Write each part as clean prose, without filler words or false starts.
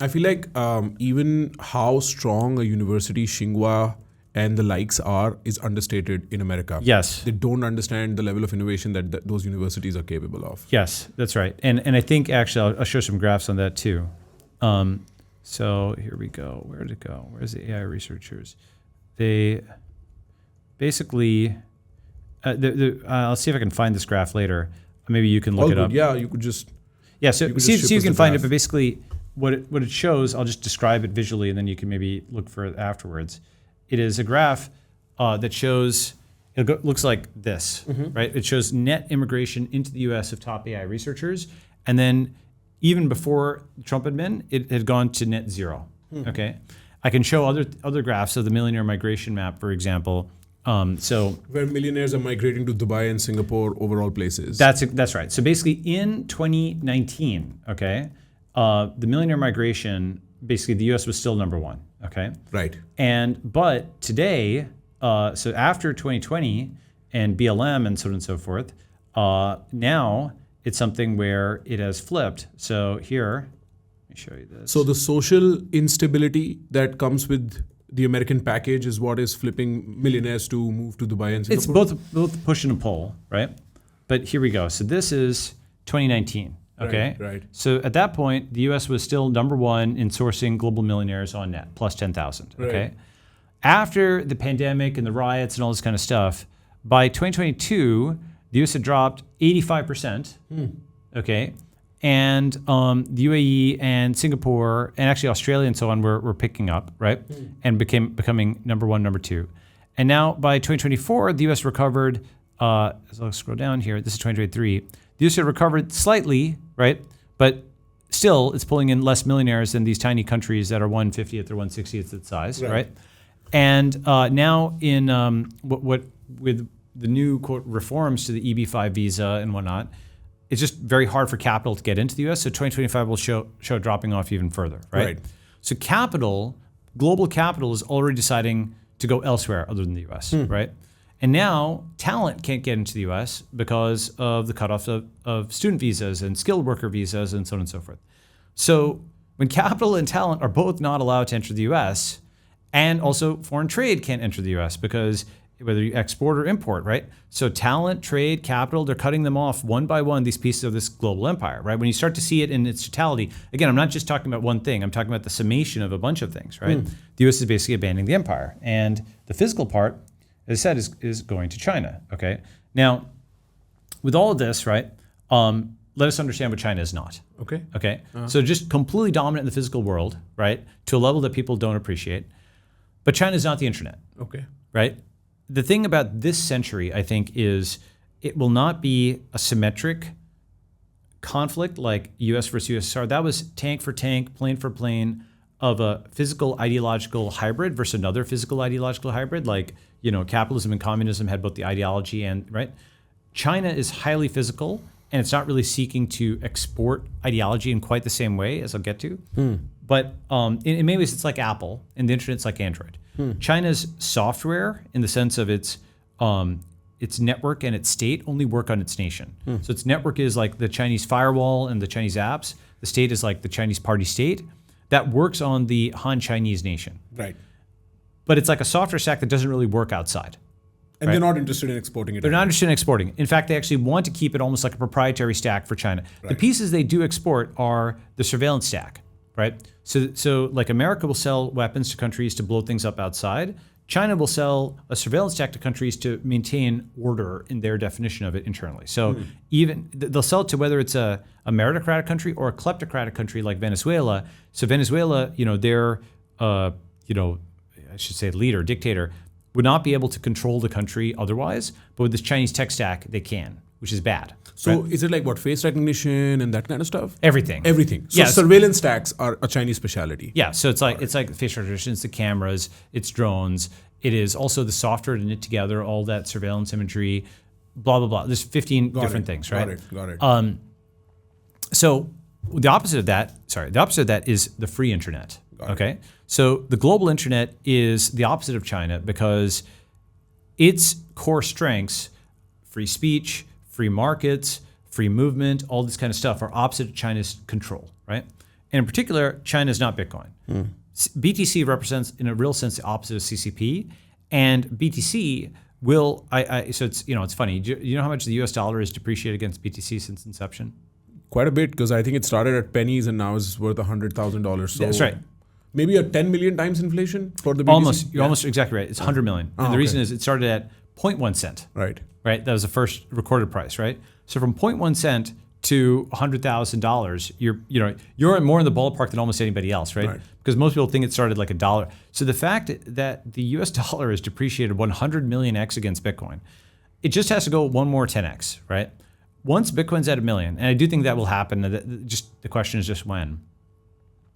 I feel like even how strong a university Tsinghua and the likes are is understated in America. Yes. They don't understand the level of innovation that those universities are capable of. Yes, that's right. And I think actually I'll show some graphs on that too. So here we go. Where did it go? Where's the AI researchers? They basically, I'll see if I can find this graph later. Maybe you can look it up. Yeah, you could just. Yeah, so you could see just if ship you us can the find it, graph. but basically what it shows, I'll just describe it visually and then you can maybe look for it afterwards. It is a graph that shows, looks like this, right? It shows net immigration into the US of top AI researchers. And then even before Trump admin, it had gone to net zero, okay? I can show other graphs of the millionaire migration map, for example. Where millionaires are migrating to Dubai and Singapore, overall places. That's right. So basically in 2019, okay, the millionaire migration, basically the US was still number one, okay? Right. But today, so after 2020 and BLM and so on and so forth, now it's something where it has flipped. So here, let me show you this. So the social instability that comes with the American package is what is flipping millionaires to move to Dubai and Singapore? It's both push and a pull, right? But here we go. So this is 2019, okay? Right. So at that point, the US was still number one in sourcing global millionaires on net, plus 10,000, okay? Right. After the pandemic and the riots and all this kind of stuff, by 2022, the US had dropped 85%, okay? And the UAE and Singapore and actually Australia and so on were picking up, right? And becoming number one, number two. And now by 2024, the US recovered, as I'll scroll down here, this is 2023, the US had recovered slightly, right? But still, it's pulling in less millionaires than these tiny countries that are 1/50th or 1/60th its size, right? And now in what with the new, quote, reforms to the EB-5 visa and whatnot, it's just very hard for capital to get into the US. So 2025 will show dropping off even further, right? So global capital is already deciding to go elsewhere other than the US, right? And now talent can't get into the US because of the cutoff of student visas and skilled worker visas and so on and so forth. So when capital and talent are both not allowed to enter the US, and also foreign trade can't enter the US because whether you export or import, right? So talent, trade, capital, they're cutting them off one by one, these pieces of this global empire, right? When you start to see it in its totality, again, I'm not just talking about one thing, I'm talking about the summation of a bunch of things, right? The US is basically abandoning the empire. And the physical part, as I said, is going to China, okay? Now, with all of this, right, let us understand what China is not. Okay? So just completely dominant in the physical world, right, to a level that people don't appreciate. But China is not the internet, right? The thing about this century, I think, is it will not be a symmetric conflict like US versus USSR. That was tank for tank, plane for plane of a physical ideological hybrid versus another physical ideological hybrid. Like, capitalism and communism had both the ideology and, right? China is highly physical and it's not really seeking to export ideology in quite the same way, as I'll get to. But in many ways, it's like Apple, and the internet's like Android. China's software, in the sense of its network and its state, only work on its nation. So its network is like the Chinese firewall and the Chinese apps. The state is like the Chinese party state that works on the Han Chinese nation. Right. But it's like a software stack that doesn't really work outside. And they're not interested in exporting it. They're not interested in exporting it. In fact, they actually want to keep it almost like a proprietary stack for China. The pieces they do export are the surveillance stack, right? So like America will sell weapons to countries to blow things up outside. China will sell a surveillance stack to countries to maintain order in their definition of it internally. So even they'll sell it to whether it's a meritocratic country or a kleptocratic country like Venezuela. So Venezuela, their I should say leader, dictator, would not be able to control the country otherwise, but with this Chinese tech stack, they can, which is bad. So is it like what, face recognition and that kind of stuff? Everything. So surveillance stacks are a Chinese specialty. Yeah, so it's like face recognition, it's the cameras, it's drones, it is also the software to knit together all that surveillance imagery, blah, blah, blah. There's 15 different things, right? Got it. So the opposite of that is the free internet. Okay, so the global internet is the opposite of China because its core strengths, free speech, free markets, free movement, all this kind of stuff are opposite of China's control, right? And in particular, China is not Bitcoin. BTC represents, in a real sense, the opposite of CCP. And BTC will, so it's, it's funny. Do you know how much the US dollar has depreciated against BTC since inception? Quite a bit, because I think it started at pennies and now is worth $100,000. So that's right. Maybe a 10 million times inflation for the BTC? Almost. You're almost exactly right. It's 100 million. And the reason is it started at 0.1 cent. Right. Right? That was the first recorded price, right? So from 0.1 cent to $100,000, you're more in the ballpark than almost anybody else, right? Because most people think it started like $1. So the fact that the US dollar is depreciated 100 million X against Bitcoin, it just has to go one more 10X, right? Once Bitcoin's at $1 million, and I do think that will happen, just the question is just when.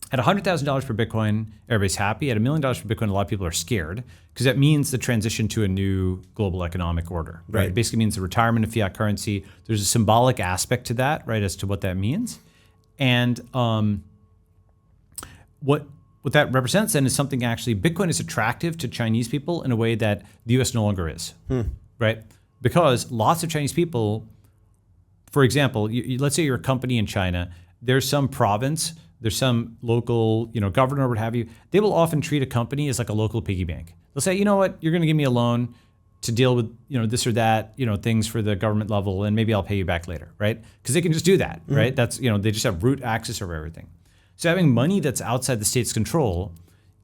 At $100,000 per Bitcoin, everybody's happy. At $1 million per Bitcoin, a lot of people are scared because that means the transition to a new global economic order, right? It basically means the retirement of fiat currency. There's a symbolic aspect to that, right, as to what that means. And what that represents then is something actually, Bitcoin is attractive to Chinese people in a way that the US no longer is, right? Because lots of Chinese people, for example, let's say you're a company in China, there's some province, there's some local, governor or what have you. They will often treat a company as like a local piggy bank. They'll say, you know what, you're going to give me a loan to deal with, this or that, things for the government level, and maybe I'll pay you back later, right? Because they can just do that, right? That's, they just have root access over everything. So having money that's outside the state's control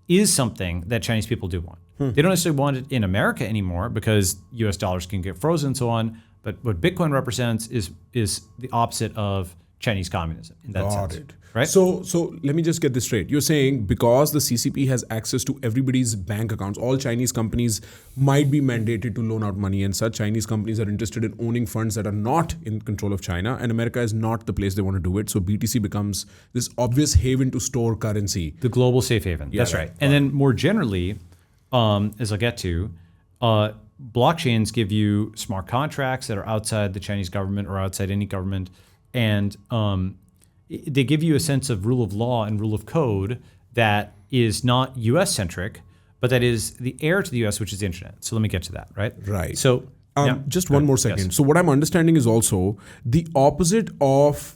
is something that Chinese people do want. They don't necessarily want it in America anymore because US dollars can get frozen and so on. But what Bitcoin represents is the opposite of Chinese communism in that sense. Got it. Right? So let me just get this straight. You're saying because the CCP has access to everybody's bank accounts, all Chinese companies might be mandated to loan out money, and such Chinese companies are interested in owning funds that are not in control of China, and America is not the place they want to do it. So BTC becomes this obvious haven to store currency. The global safe haven. Yeah, that's right. And then more generally, as I'll get to, blockchains give you smart contracts that are outside the Chinese government or outside any government, and they give you a sense of rule of law and rule of code that is not US-centric, but that is the heir to the US, which is the internet. So let me get to that, right? Right. So just one more second. Yes. So what I'm understanding is also the opposite of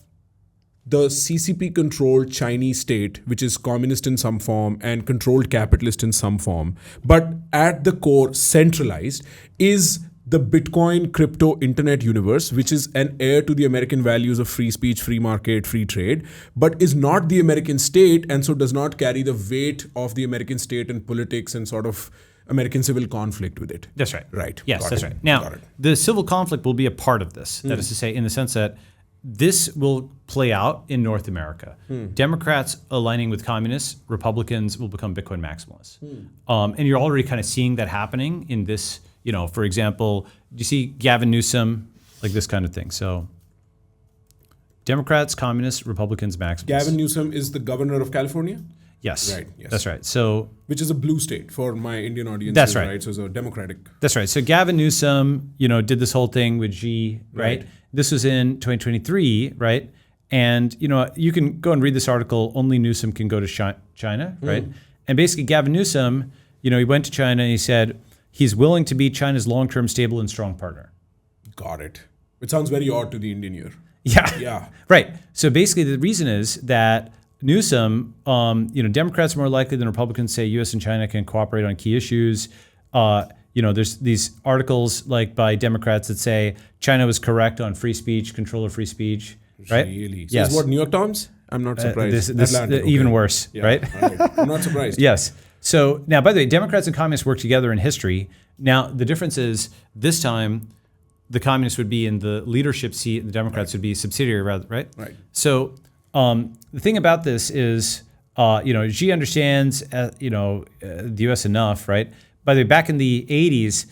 the CCP-controlled Chinese state, which is communist in some form and controlled capitalist in some form, but at the core centralized, is the Bitcoin crypto internet universe, which is an heir to the American values of free speech, free market, free trade, but is not the American state and so does not carry the weight of the American state and politics and sort of American civil conflict with it. That's right. Right. Yes, that's right. Now, the civil conflict will be a part of this. That is to say, in the sense that this will play out in North America. Democrats aligning with communists, Republicans will become Bitcoin maximalists. And you're already kind of seeing that happening in this. For example, do you see Gavin Newsom, like this kind of thing? So Democrats, communists, Republicans, maximalists. Gavin Newsom is the governor of California? Yes. Right. Yes. That's right. So, which is a blue state for my Indian audience. That's right. So it's a democratic. That's right. So Gavin Newsom, did this whole thing with Xi, right? This was in 2023, right? And, you can go and read this article, Only Newsom Can Go to China, right? And basically Gavin Newsom, he went to China and he said, he's willing to be China's long-term stable and strong partner. Got it. It sounds very odd to the Indian ear. Yeah. Right. So basically the reason is that Newsom, Democrats are more likely than Republicans say U.S. and China can cooperate on key issues. There's these articles like by Democrats that say China was correct on free speech, control of free speech. Right? Really? So yes. This is what, New York Times? I'm not surprised. Even worse, right? I'm not surprised. Yes. So now, by the way, Democrats and communists work together in history. Now, the difference is this time the communists would be in the leadership seat and the Democrats would be subsidiary, rather, right? Right. So the thing about this is, Xi understands, the U.S. enough, right? By the way, back in the 80s,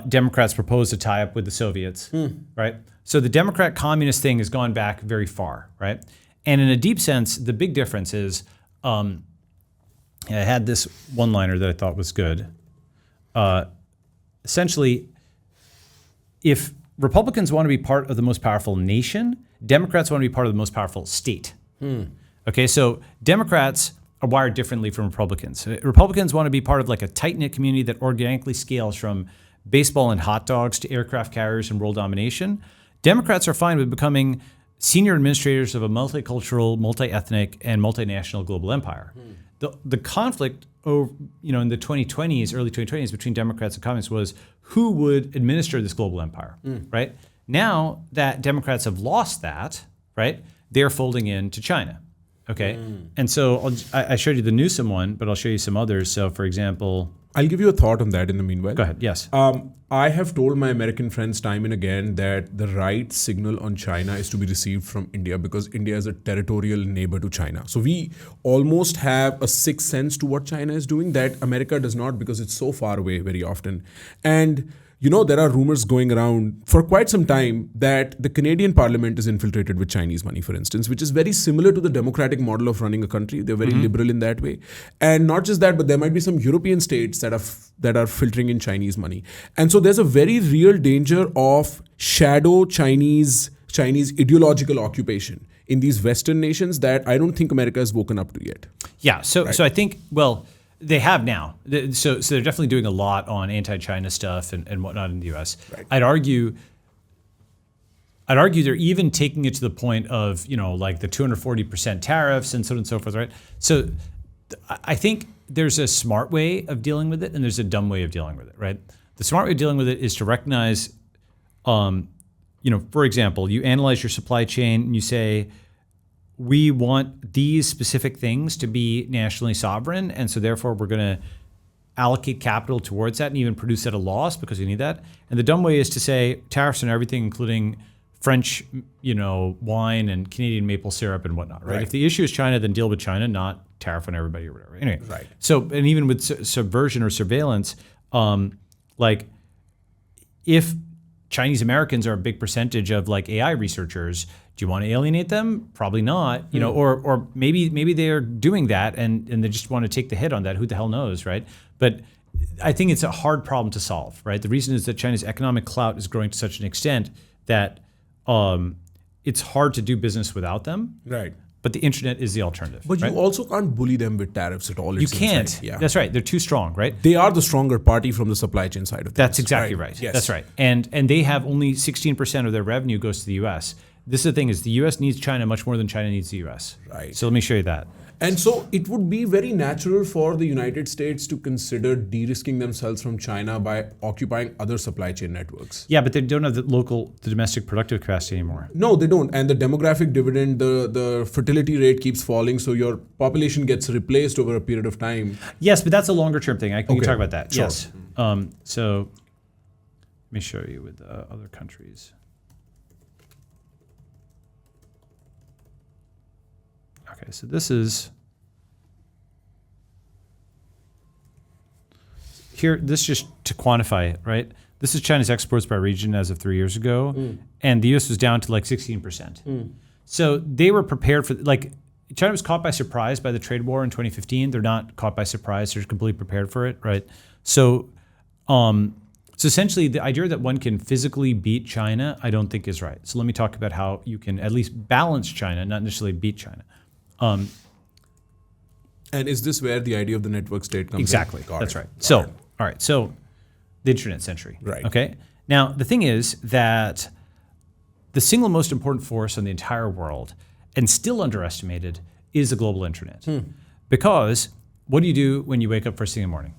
Democrats proposed to tie up with the Soviets, right? So the Democrat-communist thing has gone back very far, right? And in a deep sense, the big difference is, I had this one-liner that I thought was good. Essentially, if Republicans want to be part of the most powerful nation, Democrats want to be part of the most powerful state. Okay, so Democrats are wired differently from Republicans. Republicans want to be part of like a tight-knit community that organically scales from baseball and hot dogs to aircraft carriers and world domination. Democrats are fine with becoming senior administrators of a multicultural, multi-ethnic, and multinational global empire. The conflict over, in the 2020s, early 2020s, between Democrats and communists was who would administer this global empire, right? Now that Democrats have lost that, right, they're folding into China, okay? And so I showed you the Newsom one, but I'll show you some others. So, for example, I'll give you a thought on that in the meanwhile. Go ahead. Yes. I have told my American friends time and again that the right signal on China is to be received from India because India is a territorial neighbor to China. So we almost have a sixth sense to what China is doing that America does not because it's so far away very often. And there are rumors going around for quite some time that the Canadian Parliament is infiltrated with Chinese money, for instance, which is very similar to the democratic model of running a country. They're very liberal in that way. And not just that, but there might be some European states that are filtering in Chinese money. And so there's a very real danger of shadow Chinese ideological occupation in these Western nations that I don't think America has woken up to yet. Yeah. So I think, they have now. So they're definitely doing a lot on anti-China stuff and whatnot in the U.S. Right. I'd argue they're even taking it to the point of, like the 240% tariffs and so on and so forth, right? So I think there's a smart way of dealing with it and there's a dumb way of dealing with it, right? The smart way of dealing with it is to recognize, for example, you analyze your supply chain and you say, we want these specific things to be nationally sovereign, and so therefore we're going to allocate capital towards that and even produce at a loss because we need that. And the dumb way is to say tariffs on everything, including French, wine and Canadian maple syrup and whatnot, right? If the issue is China, then deal with China, not tariff on everybody or whatever. Anyway, so, and even with subversion or surveillance, if Chinese Americans are a big percentage of like AI researchers, do you want to alienate them? Probably not, or maybe they are doing that and they just want to take the hit on that. Who the hell knows, right? But I think it's a hard problem to solve, right? The reason is that China's economic clout is growing to such an extent that it's hard to do business without them. Right. But the internet is the alternative. But you also can't bully them with tariffs at all. You can't. Like. Yeah. That's right. They're too strong, right? They are the stronger party from the supply chain side of things. That's exactly right. Yes. That's right. And they have only 16% of their revenue goes to the U.S. This is the thing is the U.S. needs China much more than China needs the U.S. Right. So let me show you that. And so it would be very natural for the United States to consider de-risking themselves from China by occupying other supply chain networks. Yeah, but they don't have the domestic productive capacity anymore. No, they don't. And the demographic dividend, the fertility rate keeps falling, so your population gets replaced over a period of time. Yes, but that's a longer term thing. We can talk about that. Sure. Yes. So let me show you with other countries. Okay, so this is here. This just to quantify it, right? This is China's exports by region as of 3 years ago, and the U.S. was down to like 16%. So they were prepared for China was caught by surprise by the trade war in 2015. They're not caught by surprise; they're completely prepared for it, right? So, so essentially, the idea that one can physically beat China, I don't think is right. So let me talk about how you can at least balance China, not necessarily beat China. And is this where the idea of the network state comes exactly. in? Exactly. That's right. So, all right. So, the internet century. Right. Okay. Now, the thing is that the single most important force on the entire world, and still underestimated, is the global internet. Because what do you do when you wake up first thing in the morning?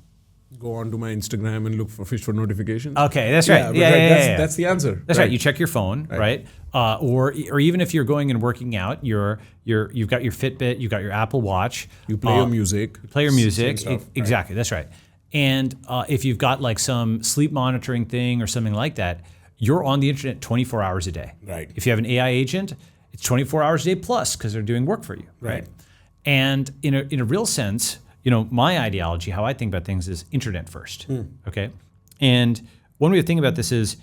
Go onto my Instagram and look for fish for notifications. Okay, that's right. That's the answer. That's right. You check your phone, right? Or even if you're going and working out, you've got your Fitbit, you've got your Apple Watch. You play your music. You play your music. Stuff, exactly. That's right. And if you've got like some sleep monitoring thing or something like that, you're on the internet 24 hours a day. Right. If you have an AI agent, it's 24 hours a day plus because they're doing work for you. Right. And in a real sense, my ideology, how I think about things is internet first. Okay. And one way to think about this is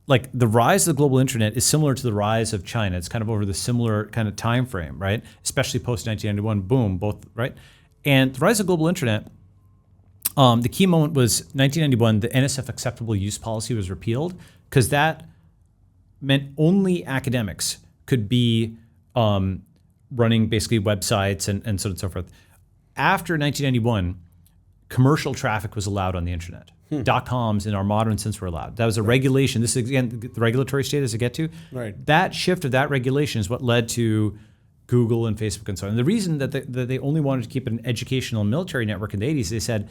like the rise of the global internet is similar to the rise of China. It's kind of over the similar kind of time frame, right? Especially post 1991, boom, both, right? And the rise of global internet, the key moment was 1991, the NSF acceptable use policy was repealed because that meant only academics could be running basically websites and so on and so forth. After 1991, commercial traffic was allowed on the internet. .coms in our modern sense were allowed. That was a regulation. This is, again, the regulatory status to get to. Right. That shift of that regulation is what led to Google and Facebook and so on. And the reason that they only wanted to keep an educational and military network in the 80s, they said,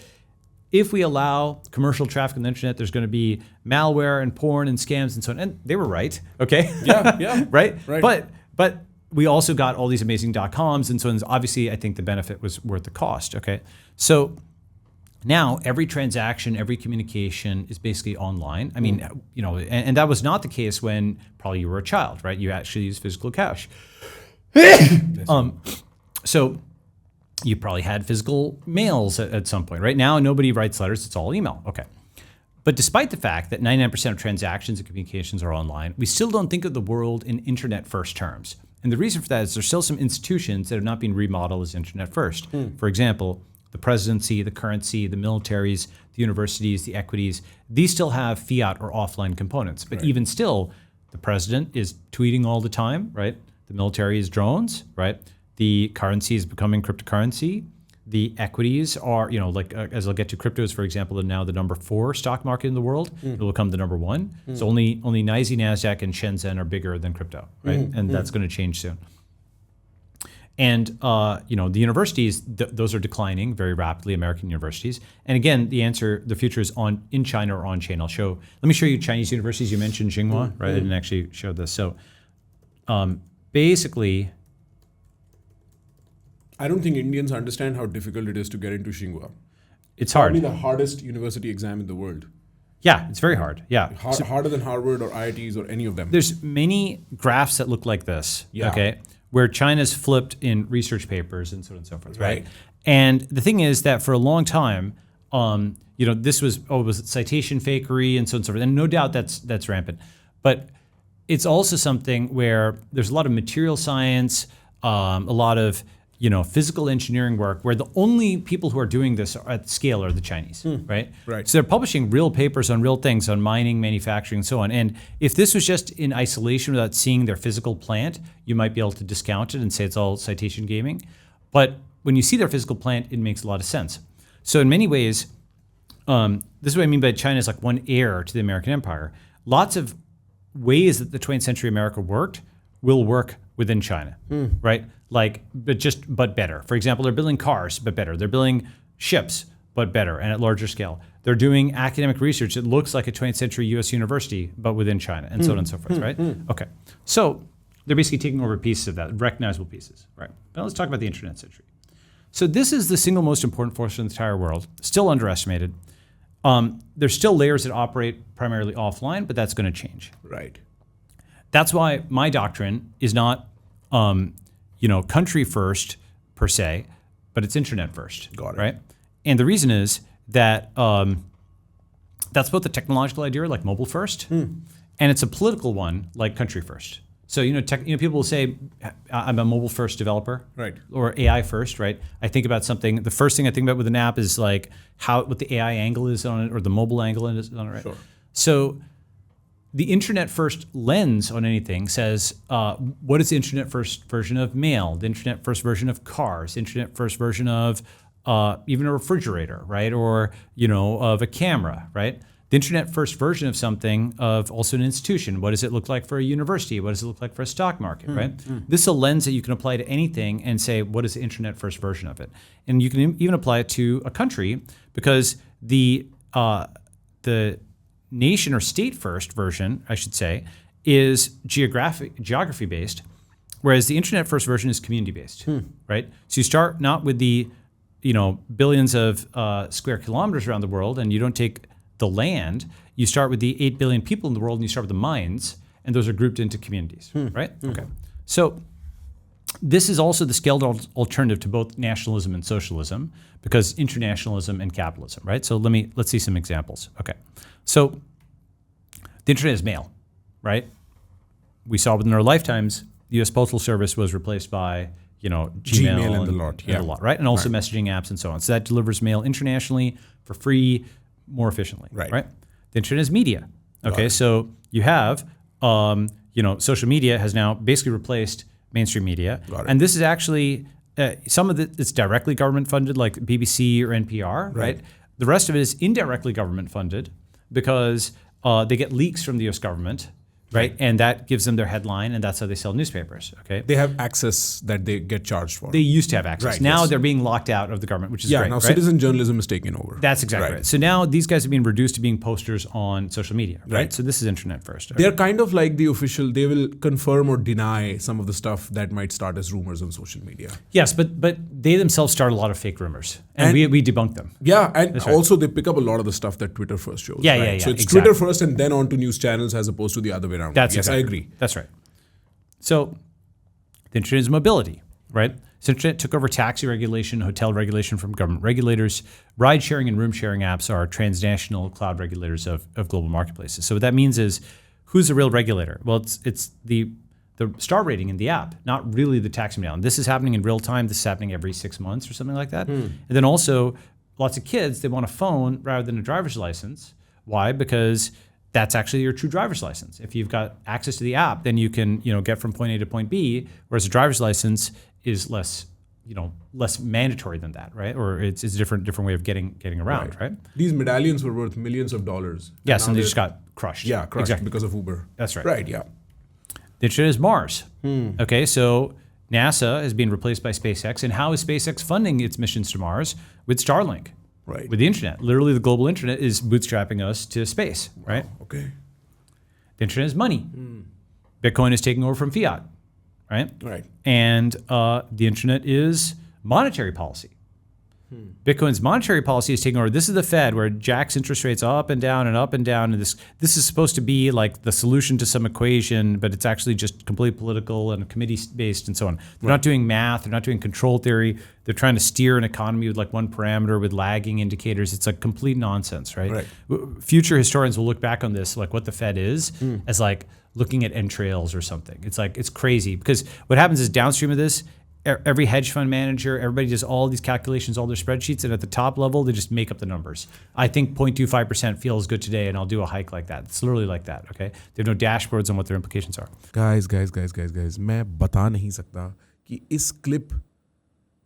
if we allow commercial traffic on the internet, there's going to be malware and porn and scams and so on. And they were right, okay? Yeah. Right? Right. But we also got all these amazing .coms and so on. Obviously, I think the benefit was worth the cost, okay? So now every transaction, every communication is basically online. I mean, and that was not the case when probably you were a child, right? You actually used physical cash. So you probably had physical mails at some point, right? Now nobody writes letters, it's all email, okay. But despite the fact that 99% of transactions and communications are online, we still don't think of the world in internet first terms. And the reason for that is there's still some institutions that are not being remodeled as internet first. For example, the presidency, the currency, the militaries, the universities, the equities, these still have fiat or offline components. But even still, the president is tweeting all the time, right? The military is drones, right? The currency is becoming cryptocurrency. The equities are, as I'll get to, cryptos, for example, are now the number 4 stock market in the world. It will become the number 1. So only NYSE, NASDAQ, and Shenzhen are bigger than crypto, right? And that's going to change soon. And the universities, those are declining very rapidly, American universities. And again, the future is in China or on chain. Let me show you Chinese universities. You mentioned Tsinghua, right? I didn't actually show this. So basically, I don't think Indians understand how difficult it is to get into Tsinghua. It's hard. Probably the hardest university exam in the world. Yeah, it's very hard. Yeah. Harder than Harvard or IITs or any of them. There's many graphs that look like this, okay, where China's flipped in research papers and so on and so forth, right? And the thing is that for a long time, this was it citation fakery and so on and so forth. And no doubt that's rampant. But it's also something where there's a lot of material science, a lot of physical engineering work, where the only people who are doing this at scale are the Chinese, right? Right. So they're publishing real papers on real things, on mining, manufacturing, and so on. And if this was just in isolation without seeing their physical plant, you might be able to discount it and say it's all citation gaming. But when you see their physical plant, it makes a lot of sense. So in many ways, this is what I mean by China is like one heir to the American empire. Lots of ways that the 20th century America worked will work within China, right? But better. For example, they're building cars, but better. They're building ships, but better and at larger scale. They're doing academic research that looks like a 20th century US university, but within China, and so on and so forth, right? Okay. So they're basically taking over pieces of that, recognizable pieces, right? Now let's talk about the internet century. So this is the single most important force in the entire world, still underestimated. There's still layers that operate primarily offline, but that's going to change. Right. That's why my doctrine is not, country first per se, but it's internet first. Got it. Right? And the reason is that that's both a technological idea, like mobile first, and it's a political one, like country first. So people will say, I'm a mobile first developer, right? Or AI first, right? I think about something. The first thing I think about with an app is like what the AI angle is on it, or the mobile angle is on it, right? Sure. So the internet first lens on anything says, what is the internet first version of mail, the internet first version of cars, the internet first version of even a refrigerator, right? Or, of a camera, right? The internet first version of something, of also an institution. What does it look like for a university? What does it look like for a stock market, right? This is a lens that you can apply to anything and say, what is the internet first version of it? And you can even apply it to a country, because the nation or state first version, I should say, is geography based, whereas the internet first version is community based, right? So you start not with the billions of square kilometers around the world, and you don't take the land. You start with the 8 billion people in the world, and you start with the mines, and those are grouped into communities, right? Okay. So this is also the scaled alternative to both nationalism and socialism, because internationalism and capitalism, right? So let's see some examples. Okay. So the internet is mail, right? We saw within our lifetimes, the U.S. Postal Service was replaced by Gmail and the lot, right? And also messaging apps and so on. So that delivers mail internationally for free, more efficiently, right? The internet is media. Okay, so you have, social media has now basically replaced mainstream media, and this is actually some of it is directly government funded, like BBC or NPR, right? The rest of it is indirectly government funded because they get leaks from the U.S. government, right? And that gives them their headline, and that's how they sell newspapers. Okay, they have access that they get charged for. They used to have access. Right, now yes. they're being locked out of the government, which is great. Now right? citizen journalism is taking over. That's exactly right. So now these guys are being reduced to being posters on social media, right? So this is internet first. Okay? They're kind of like the official. They will confirm or deny some of the stuff that might start as rumors on social media. Yes, but they themselves start a lot of fake rumors, and we debunk them. Yeah, and also they pick up a lot of the stuff that Twitter first shows. Yeah. So it's exactly. Twitter first and then on to news channels as opposed to the other way around. That's yes, exactly. I agree. That's right. So the internet is mobility, right? So internet took over taxi regulation, hotel regulation from government regulators. Ride sharing and room sharing apps are transnational cloud regulators of global marketplaces. So what that means is, who's the real regulator? Well, it's the star rating in the app, not really the taxi medallion. This is happening in real time. This is happening every 6 months or something like that. And then also, lots of kids, they want a phone rather than a driver's license. Why? Because that's actually your true driver's license. If you've got access to the app, then you can get from point A to point B, whereas a driver's license is less mandatory than that, right? Or it's a different way of getting around, right? These medallions were worth millions of dollars. Yes, and they just got crushed. Yeah, crushed exactly. because of Uber. That's right. Right, yeah. The internet is Mars. Okay, so NASA is being replaced by SpaceX, and how is SpaceX funding its missions to Mars? With Starlink. Right. With the internet. Literally, the global internet is bootstrapping us to space, right? Okay. The internet is money. Bitcoin is taking over from fiat, right? Right. And the internet is monetary policy. Bitcoin's monetary policy is taking over. This is the Fed, where it jacks interest rates up and down and up and down. And this is supposed to be like the solution to some equation, but it's actually just completely political and committee-based and so on. They're not doing math. They're not doing control theory. They're trying to steer an economy with like one parameter with lagging indicators. It's like complete nonsense, right? Future historians will look back on this, like what the Fed is, as like looking at entrails or something. It's like, it's crazy, because what happens is downstream of this, every hedge fund manager, everybody does all these calculations, all their spreadsheets, and at the top level, they just make up the numbers. I think 0.25% feels good today, and I'll do a hike like that. It's literally like that, okay? They have no dashboards on what their implications are. Guys, मैं बता नहीं सकता कि इस clip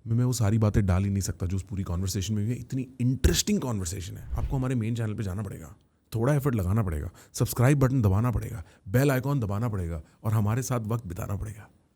में मैं वो सारी बातें डाल ही नहीं सकता जो उस पूरी कॉन्वर्सेशन में भी है. इतनी इंटरेस्टिंग कॉन्वर्सेशन है. आपको हमारे मेन चैनल पे जाना पड़ेगा, थोड़ा एफर्ट लगाना पड़ेगा, सब्सक्राइब बटन दबाना पड़ेगा, बेल आइकॉन दबाना पड़ेगा और हमारे साथ वक्त बिताना पड़ेगा.